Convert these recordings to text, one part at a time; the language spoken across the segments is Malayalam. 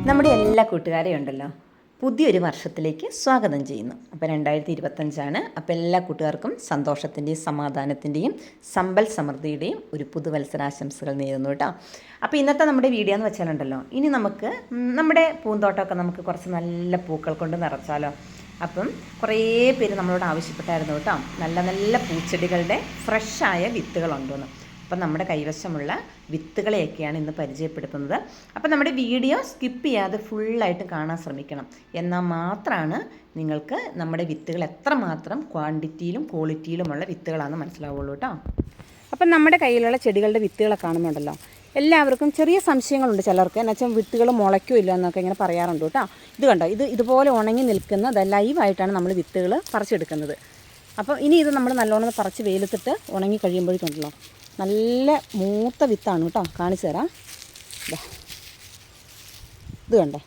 നമ്മുടെ എല്ലാ കൂട്ടുകാരെയും ഉണ്ടല്ലോ പുതിയൊരു വർഷത്തിലേക്ക് സ്വാഗതം ചെയ്യുന്നു. അപ്പോൾ 2025 അപ്പോൾ എല്ലാ കൂട്ടുകാർക്കും സന്തോഷത്തിൻ്റെയും സമാധാനത്തിൻ്റെയും സമ്പൽ സമൃദ്ധിയുടെയും ഒരു പുതുവത്സരാശംസകൾ നേരുന്നു കേട്ടോ. അപ്പോൾ ഇന്നത്തെ നമ്മുടെ വീഡിയോ എന്ന് വെച്ചാലുണ്ടല്ലോ, ഇനി നമുക്ക് നമ്മുടെ പൂന്തോട്ടമൊക്കെ നമുക്ക് കുറച്ച് നല്ല പൂക്കൾ കൊണ്ട് നിറച്ചാലോ. അപ്പം കുറേ പേര് നമ്മളോട് ആവശ്യപ്പെട്ടായിരുന്നു കേട്ടോ, നല്ല നല്ല പൂച്ചെടികളുടെ ഫ്രഷായ വിത്തുകളുണ്ടോയെന്ന്. അപ്പം നമ്മുടെ കൈവശമുള്ള വിത്തുകളെയൊക്കെയാണ് ഇന്ന് പരിചയപ്പെടുത്തുന്നത്. അപ്പം നമ്മുടെ വീഡിയോ സ്കിപ്പ് ചെയ്യാതെ ഫുള്ളായിട്ട് കാണാൻ ശ്രമിക്കണം. എന്നാൽ മാത്രമാണ് നിങ്ങൾക്ക് നമ്മുടെ വിത്തുകൾ എത്രമാത്രം ക്വാണ്ടിറ്റിയിലും ക്വാളിറ്റിയിലുമുള്ള വിത്തുകളാണെന്ന് മനസ്സിലാവുള്ളൂ കേട്ടോ. അപ്പം നമ്മുടെ കയ്യിലുള്ള ചെടികളുടെ വിത്തുകളെ കാണുന്നുണ്ടല്ലോ, എല്ലാവർക്കും ചെറിയ സംശയങ്ങളുണ്ട് ചിലർക്ക്. എന്നുവെച്ചാൽ വിത്തുകൾ മുളയ്ക്കോ ഇല്ല എന്നൊക്കെ ഇങ്ങനെ പറയാറുണ്ട് കേട്ടോ. ഇത് കണ്ടോ, ഇതുപോലെ ഉണങ്ങി നിൽക്കുന്നത് ലൈവായിട്ടാണ് നമ്മൾ വിത്തുകൾ പറിച്ചെടുക്കുന്നത്. അപ്പോൾ ഇനി ഇത് നമ്മൾ നല്ലോണം പറിച്ച് വെയിലത്തിട്ട് ഉണങ്ങി കഴിയുമ്പോഴേക്കുണ്ടല്ലോ നല്ല മൂത്ത വിത്താണ് കേട്ടോ. കാണിച്ചു തരാം. ഇത് കണ്ടോ,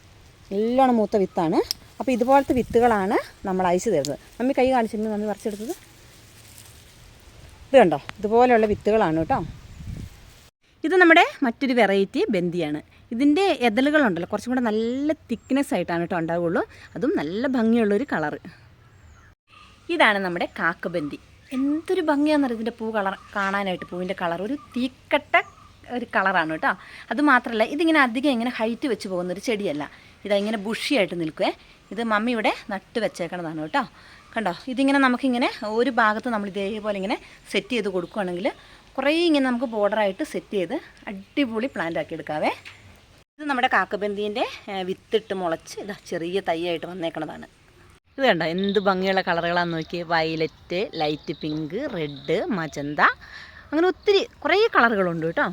നല്ലോണം മൂത്ത വിത്താണ്. അപ്പോൾ ഇതുപോലത്തെ വിത്തുകളാണ് നമ്മൾ അയച്ചു തരുന്നത്. നമ്മി കൈ കാണിച്ചിരുന്നു, നമ്മി പറിച്ചെടുത്തത്. ഇത് കണ്ടോ, ഇതുപോലെയുള്ള വിത്തുകളാണ് കേട്ടോ. ഇത് നമ്മുടെ മറ്റൊരു വെറൈറ്റി ബന്ദിയാണ്. ഇതിൻ്റെ എതളുകളുണ്ടല്ലോ കുറച്ചും കൂടെ നല്ല തിക്നെസ് ആയിട്ടാണ് കേട്ടോ ഉണ്ടാവുകയുള്ളൂ. അതും നല്ല ഭംഗിയുള്ളൊരു കളറ്. ഇതാണ് നമ്മുടെ കാക്കബന്ദി. എന്തൊരു ഭംഗിയാണെന്ന് ഇതിൻ്റെ പൂ കാണാനായിട്ട്. പൂവിൻ്റെ കളർ ഒരു തീക്കട്ട ഒരു കളറാണ് കേട്ടോ. അതുമാത്രമല്ല ഇതിങ്ങനെ അധികം ഇങ്ങനെ ഹൈറ്റ് വെച്ച് പോകുന്നൊരു ചെടിയല്ല. ഇതിങ്ങനെ ബുഷിയായിട്ട് നിൽക്കുവേ. ഇത് മമ്മി ഇവിടെ നട്ട് വെച്ചേക്കണതാണ് കേട്ടോ. കണ്ടോ, ഇതിങ്ങനെ നമുക്കിങ്ങനെ ഒരു ഭാഗത്ത് നമ്മൾ ഇതേപോലെ ഇങ്ങനെ സെറ്റ് ചെയ്ത് കൊടുക്കുകയാണെങ്കിൽ കുറേ ഇങ്ങനെ നമുക്ക് ബോർഡറായിട്ട് സെറ്റ് ചെയ്ത് അടിപൊളി പ്ലാന്റ് ആക്കി എടുക്കാവേ. ഇത് നമ്മുടെ കാക്കബന്ദീൻ്റെ വിത്തിട്ട് മുളച്ച് ഇതാ ചെറിയ തൈയായിട്ട് വന്നേക്കണതാണ്. ഇത് കണ്ടോ, എന്ത് ഭംഗിയുള്ള കളറുകളാണെന്ന് നോക്കിയേ. Violet, light pink, red, magenta, അങ്ങനെ ഒത്തിരി കുറേ കളറുകളുണ്ട് കേട്ടോ.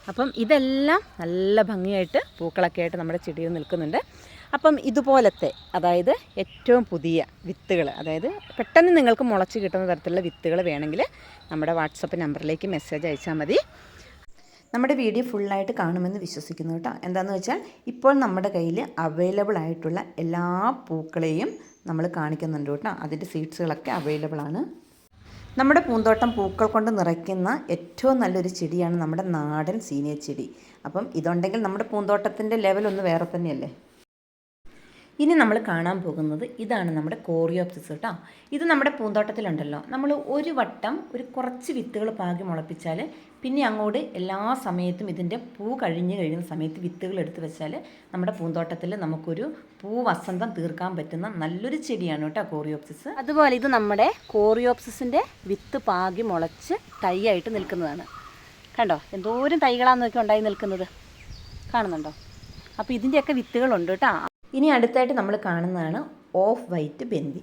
അപ്പം ഇതെല്ലാം നല്ല ഭംഗിയായിട്ട് പൂക്കളൊക്കെ ആയിട്ട് നമ്മുടെ ചെടിയിൽ നിൽക്കുന്നുണ്ട്. അപ്പം ഇതുപോലത്തെ, അതായത് ഏറ്റവും പുതിയ വിത്തുകൾ, അതായത് പെട്ടെന്ന് നിങ്ങൾക്ക് മുളച്ച് കിട്ടുന്ന തരത്തിലുള്ള വിത്തുകൾ വേണമെങ്കിൽ നമ്മുടെ വാട്സപ്പ് നമ്പറിലേക്ക് മെസ്സേജ് അയച്ചാൽ മതി. നമ്മുടെ വീഡിയോ ഫുള്ളായിട്ട് കാണുമെന്ന് വിശ്വസിക്കുന്നു കേട്ടോ. എന്താണെന്ന് വെച്ചാൽ ഇപ്പോൾ നമ്മുടെ കയ്യിൽ അവൈലബിൾ ആയിട്ടുള്ള എല്ലാ പൂക്കളെയും നമ്മൾ കാണിക്കുന്നുണ്ട് കേട്ടോ. അതിൻ്റെ സീഡ്സുകളൊക്കെ അവൈലബിൾ ആണ്. നമ്മുടെ പൂന്തോട്ടം പൂക്കൾ കൊണ്ട് നിറയ്ക്കുന്ന ഏറ്റവും നല്ലൊരു ചെടിയാണ് നമ്മുടെ നാടൻ സീനിയ ചെടി. അപ്പം ഇതുണ്ടെങ്കിൽ നമ്മുടെ പൂന്തോട്ടത്തിൻ്റെ ലെവലൊന്ന് വേറെ തന്നെയല്ലേ. ഇനി നമ്മൾ കാണാൻ പോകുന്നത് ഇതാണ് നമ്മുടെ കോറിയോപ്സിസ് കേട്ടോ. ഇത് നമ്മുടെ പൂന്തോട്ടത്തിലുണ്ടല്ലോ, നമ്മൾ ഒരു വട്ടം ഒരു കുറച്ച് വിത്തുകൾ പാകി മുളപ്പിച്ചാൽ പിന്നെ അങ്ങോട്ട് എല്ലാ സമയത്തും ഇതിൻ്റെ പൂ കഴിയുന്ന സമയത്ത് വിത്തുകൾ എടുത്ത് വെച്ചാൽ നമ്മുടെ പൂന്തോട്ടത്തിൽ നമുക്കൊരു പൂ വസന്തം തീർക്കാൻ പറ്റുന്ന നല്ലൊരു ചെടിയാണ് കേട്ടോ കോറിയോപ്സിസ്. അതുപോലെ ഇത് നമ്മുടെ കോറിയോപ്സിസിൻ്റെ വിത്ത് പാകി മുളച്ച് തൈയായിട്ട് നിൽക്കുന്നതാണ്. കണ്ടോ, എന്തോരം തൈകളാന്ന് നോക്കി ഉണ്ടായി നിൽക്കുന്നത് കാണുന്നുണ്ടോ. അപ്പോൾ ഇതിൻ്റെയൊക്കെ വിത്തുകളുണ്ട് കേട്ടോ. ഇനി അടുത്തായിട്ട് നമ്മൾ കാണുന്നതാണ് ഓഫ് വൈറ്റ് ബന്ദി.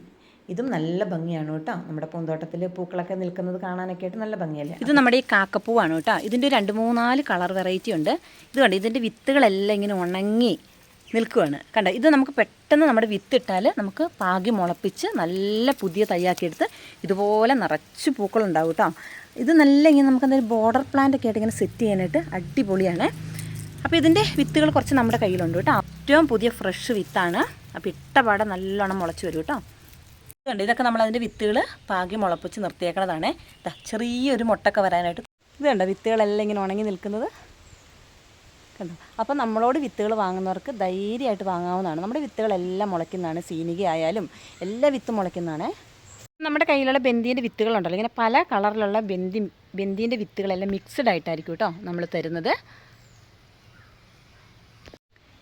ഇതും നല്ല ഭംഗിയാണ് കേട്ടോ. നമ്മുടെ പൂന്തോട്ടത്തിൽ പൂക്കളൊക്കെ നിൽക്കുന്നത് കാണാനൊക്കെ ആയിട്ട് നല്ല ഭംഗിയല്ലേ. ഇത് നമ്മുടെ ഈ കാക്കപ്പൂവാണ് കേട്ടോ. ഇതിൻ്റെ 2-3-4 കളർ വെറൈറ്റി ഉണ്ട്. ഇത് കണ്ടോ, ഇതിൻ്റെ വിത്തുകളെല്ലാം ഇങ്ങനെ ഉണങ്ങി നിൽക്കുകയാണ്. കണ്ടോ, ഇത് നമുക്ക് പെട്ടെന്ന് നമ്മുടെ വിത്തിട്ടാൽ നമുക്ക് പാകി മുളപ്പിച്ച് നല്ല പുതിയ തയ്യാക്കിയെടുത്ത് ഇതുപോലെ നിറച്ച് പൂക്കളുണ്ടാവും കേട്ടോ. ഇത് നല്ല ഇങ്ങനെ നമുക്ക് എന്തായാലും ബോർഡർ പ്ലാന്റ് ഒക്കെ ആയിട്ട് ഇങ്ങനെ സെറ്റ് ചെയ്യാനായിട്ട് അടിപൊളിയാണ്. അപ്പോൾ ഇതിൻ്റെ വിത്തുകൾ കുറച്ച് നമ്മുടെ കയ്യിലുണ്ട് കേട്ടോ. ഏറ്റവും പുതിയ ഫ്രഷ് വിത്താണ്. അപ്പോൾ ഇട്ടപാടെ നല്ലോണം മുളച്ച് വരും കേട്ടോ. ഇതുണ്ട്, ഇതൊക്കെ നമ്മളതിൻ്റെ വിത്തുകൾ പാകി മുളപ്പിച്ച് നിർത്തിയേക്കണതാണ്. ചെറിയൊരു മുട്ടൊക്കെ വരാനായിട്ട്. ഇത് കണ്ടോ, വിത്തുകളെല്ലാം ഇങ്ങനെ ഉണങ്ങി നിൽക്കുന്നത് കണ്ടോ. അപ്പോൾ നമ്മളോട് വിത്തുകൾ വാങ്ങുന്നവർക്ക് ധൈര്യമായിട്ട് വാങ്ങാവുന്നതാണ്. നമ്മുടെ വിത്തുകളെല്ലാം മുളയ്ക്കുന്നതാണ്. സീനിക ആയാലും എല്ലാ വിത്തും മുളയ്ക്കുന്നതാണ്. നമ്മുടെ കയ്യിലുള്ള ബന്ദീൻ്റെ വിത്തുകളുണ്ടല്ലോ, ഇങ്ങനെ പല കളറിലുള്ള ബന്ദീൻ്റെ വിത്തുകളെല്ലാം മിക്സ്ഡ് ആയിട്ടായിരിക്കും കേട്ടോ നമ്മൾ തരുന്നത്.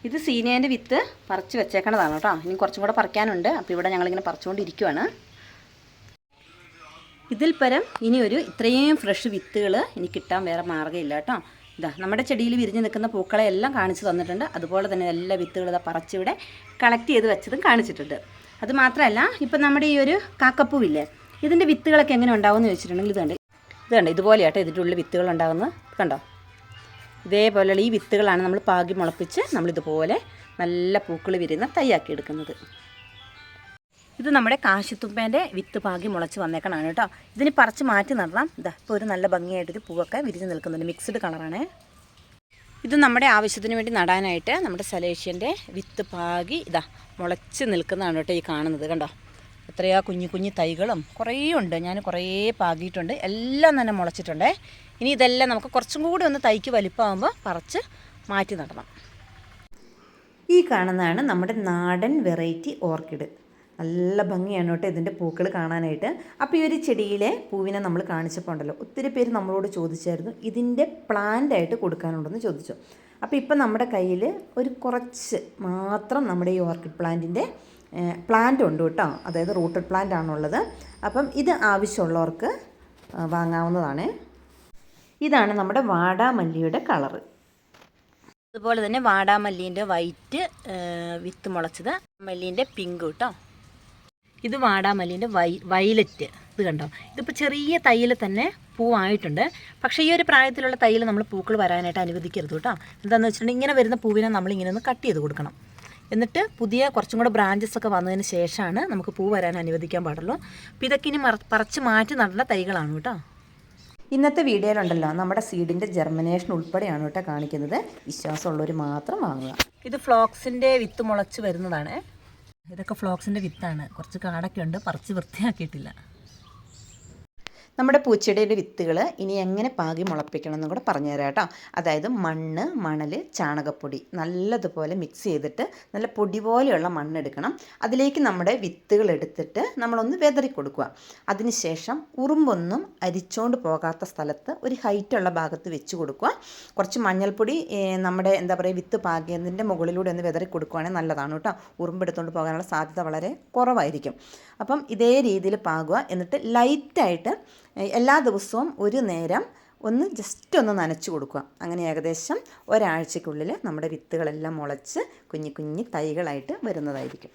ഇത് സീനിയേൻ്റെ വിത്ത് പറിച്ച് വെച്ചേക്കണതാണ് കേട്ടോ. ഇനി കുറച്ചും കൂടെ പറിക്കാനുണ്ട്. അപ്പോൾ ഇവിടെ ഞങ്ങളിങ്ങനെ പറിച്ചുകൊണ്ടിരിക്കുവാണ്. ഇതിൽ പരം ഇനിയൊരു ഇത്രയും ഫ്രഷ് വിത്തുകൾ ഇനി കിട്ടാൻ വേറെ മാർഗ്ഗമില്ല കേട്ടോ. ഇതാ നമ്മുടെ ചെടിയിൽ വിരിഞ്ഞ് നിൽക്കുന്ന പൂക്കളെ എല്ലാം കാണിച്ചു തന്നിട്ടുണ്ട്. അതുപോലെ തന്നെ എല്ലാ വിത്തുകളും ഇതാ പറിച്ചിവിടെ കളക്ട് ചെയ്ത് വെച്ചതും കാണിച്ചിട്ടുണ്ട്. അതുമാത്രമല്ല, ഇപ്പം നമ്മുടെ ഈ ഒരു കാക്കപ്പൂവില്ലേ, ഇതിൻ്റെ വിത്തുകളൊക്കെ എങ്ങനെ ഉണ്ടാവുമെന്ന് ചോദിച്ചിട്ടുണ്ടെങ്കിൽ ഇത് കണ്ടോ ഇതുപോലെയാട്ടോ ഇതിൻ്റെ ഉള്ളിൽ വിത്തുകൾ ഉണ്ടാകുന്നത് കണ്ടോ. ഇതേപോലെയുള്ള ഈ വിത്തുകളാണ് നമ്മൾ പാകി മുളപ്പിച്ച് നമ്മളിതുപോലെ നല്ല പൂക്കൾ വിരിയുന്ന തയ്യാക്കി എടുക്കുന്നത്. ഇത് നമ്മുടെ കാശിത്തുമ്പേൻ്റെ വിത്ത് പാകി മുളച്ച് വന്നേക്കണമാണ് കേട്ടോ. ഇതിന് പറിച്ച് മാറ്റി നടണം. ഇതാ ഇപ്പോൾ ഒരു നല്ല ഭംഗിയായിട്ടൊരു പൂവൊക്കെ വിരിഞ്ഞ് നിൽക്കുന്നുണ്ട്. മിക്സ്ഡ് കളറാണ്. ഇത് നമ്മുടെ ആവശ്യത്തിന് വേണ്ടി നടാനായിട്ട് നമ്മുടെ സലേഷ്യൻ്റെ വിത്ത് പാകി ഇതാ മുളച്ച് നിൽക്കുന്നതാണ് കേട്ടോ ഈ കാണുന്നത്. കണ്ടോ, എത്രയാ കുഞ്ഞു കുഞ്ഞു തൈകളും കുറേ ഉണ്ട്. ഞാൻ കുറേ പാകിയിട്ടുണ്ട്. എല്ലാം തന്നെ മുളച്ചിട്ടുണ്ട്. ഇനി ഇതെല്ലാം നമുക്ക് കുറച്ചും കൂടി ഒന്ന് തൈക്ക് വലിപ്പമാകുമ്പോൾ പറിച്ച് മാറ്റി നടണം. ഈ കാണുന്നതാണ് നമ്മുടെ നാടൻ വെറൈറ്റി ഓർക്കിഡ്. നല്ല ഭംഗിയാണ് കേട്ടോ ഇതിൻ്റെ പൂക്കൾ കാണാനായിട്ട്. അപ്പോൾ ഈ ഒരു ചെടിയിലെ പൂവിനെ നമ്മൾ കാണിച്ചപ്പോൾ ഉണ്ടല്ലോ, ഒത്തിരി പേര് നമ്മളോട് ചോദിച്ചായിരുന്നു ഇതിൻ്റെ പ്ലാന്റായിട്ട് കൊടുക്കാനുണ്ടെന്ന് ചോദിച്ചു. അപ്പോൾ ഇപ്പം നമ്മുടെ കയ്യിൽ ഒരു കുറച്ച് മാത്രം നമ്മുടെ ഈ ഓർക്കിഡ് പ്ലാന്റിൻ്റെ പ്ലാന്റ് ഉണ്ട് കേട്ടോ. അതായത് റൂട്ടഡ് പ്ലാന്റ് ആണുള്ളത്. അപ്പം ഇത് ആവശ്യമുള്ളവർക്ക് വാങ്ങാവുന്നതാണ്. ഇതാണ് നമ്മുടെ വാടാമല്ലിയുടെ കളറ്. അതുപോലെ തന്നെ വാടാമല്ലീൻ്റെ വൈറ്റ് വിത്ത് മുളച്ചത്, മല്ലീൻ്റെ പിങ്ക് കേട്ടോ. ഇത് വാടാമല്ലീൻ്റെ വയലറ്റ്. ഇത് കണ്ടോ, ഇതിപ്പോൾ ചെറിയ തൈയിൽ തന്നെ പൂവായിട്ടുണ്ട്. പക്ഷേ ഈ ഒരു പ്രായത്തിലുള്ള തൈയിൽ നമ്മൾ പൂക്കൾ വരാനായിട്ട് അനുവദിക്കരുത് കേട്ടോ. എന്താണെന്ന് വെച്ചിട്ടുണ്ടെങ്കിൽ ഇങ്ങനെ വരുന്ന പൂവിനെ നമ്മളിങ്ങനെ ഒന്ന് കട്ട് ചെയ്ത് കൊടുക്കണം. എന്നിട്ട് പുതിയ കുറച്ചും കൂടെ ബ്രാഞ്ചസ് ഒക്കെ വന്നതിന് ശേഷമാണ് നമുക്ക് പൂ വരാൻ അനുവദിക്കാൻ പാടുള്ളൂ. അപ്പോൾ ഇതൊക്കെ ഇനി പറിച്ച് മാറ്റി നടേണ്ട തൈകളാണ് കേട്ടോ. ഇന്നത്തെ വീഡിയോയിലുണ്ടല്ലോ നമ്മുടെ സീഡിൻ്റെ ജെർമിനേഷൻ ഉൾപ്പെടെയാണ് കേട്ടോ കാണിക്കുന്നത്. വിശ്വാസമുള്ളവർ മാത്രം വാങ്ങുക. ഇത് ഫ്ലോക്സിൻ്റെ വിത്ത് മുളച്ച് വരുന്നതാണ്. ഇതൊക്കെ ഫ്ലോക്സിൻ്റെ വിത്താണ്. കുറച്ച് കാടൊക്കെ ഉണ്ട്, പറിച്ച് വൃത്തിയാക്കിയിട്ടില്ല. നമ്മുടെ പൂച്ചെടിയുടെ വിത്തുകൾ ഇനി എങ്ങനെ പാകി മുളപ്പിക്കണം എന്നും കൂടെ പറഞ്ഞുതരാം കേട്ടോ. അതായത് മണ്ണ്, മണൽ, ചാണകപ്പൊടി നല്ലതുപോലെ മിക്സ് ചെയ്തിട്ട് നല്ല പൊടി പോലെയുള്ള മണ്ണെടുക്കണം. അതിലേക്ക് നമ്മുടെ വിത്തുകൾ എടുത്തിട്ട് നമ്മളൊന്ന് വെതറി കൊടുക്കുക. അതിനുശേഷം ഉറുമ്പൊന്നും അരിച്ചുകൊണ്ട് പോകാത്ത സ്ഥലത്ത് ഒരു ഹൈറ്റുള്ള ഭാഗത്ത് വെച്ച് കൊടുക്കുക. കുറച്ച് മഞ്ഞൾപ്പൊടി നമ്മുടെ എന്താ പറയുക വിത്ത് പാകിയതിൻ്റെ മുകളിലൂടെ ഒന്ന് വെതറി കൊടുക്കുകയാണെങ്കിൽ നല്ലതാണ് കേട്ടോ. ഉറുമ്പെടുത്തുകൊണ്ട് പോകാനുള്ള സാധ്യത വളരെ കുറവായിരിക്കും. അപ്പം ഇതേ രീതിയിൽ പാകുക. എന്നിട്ട് ലൈറ്റായിട്ട് എല്ലാ ദിവസവും ഒരു നേരം ഒന്ന് ജസ്റ്റ് ഒന്ന് നനച്ചു കൊടുക്കുക. അങ്ങനെ ഏകദേശം ഒരാഴ്ചയ്ക്കുള്ളിൽ നമ്മുടെ വിത്തുകളെല്ലാം മുളച്ച് കുഞ്ഞി കുഞ്ഞി തൈകളായിട്ട് വരുന്നതായിരിക്കും.